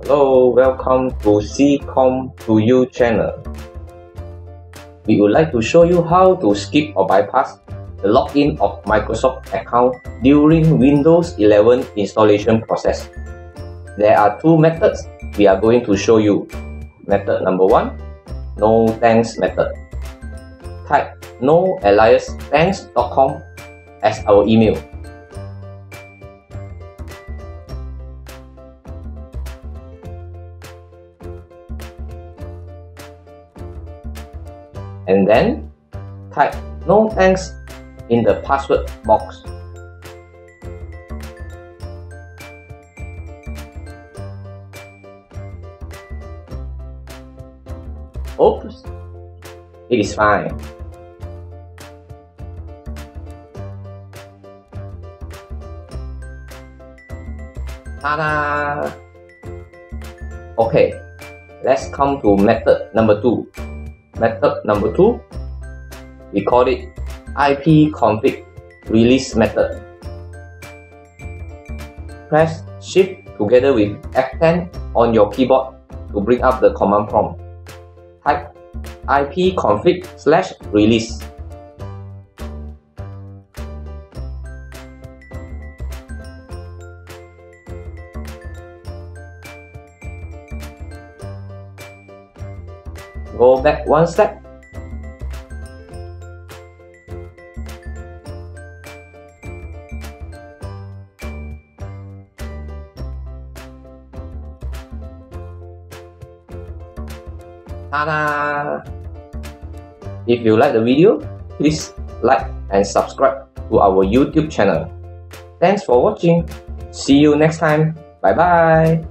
Hello, welcome to ipconfig channel. We would like to show you how to skip or bypass the login of Microsoft account during Windows 11 installation process. There are two methods we are going to show you. Method number 1, no thanks method. Type no-thanks.com as our email. And then type no thanks in the password box. Oops, it is fine. Ta-da! Okay, let's come to method number 2. Method number 2, we call it ipconfig release method. Press Shift together with F10 on your keyboard to bring up the command prompt. Type ipconfig/release. Go back one step. Ta-da! If you like the video, please like and subscribe to our YouTube channel. Thanks for watching. See you next time. Bye bye.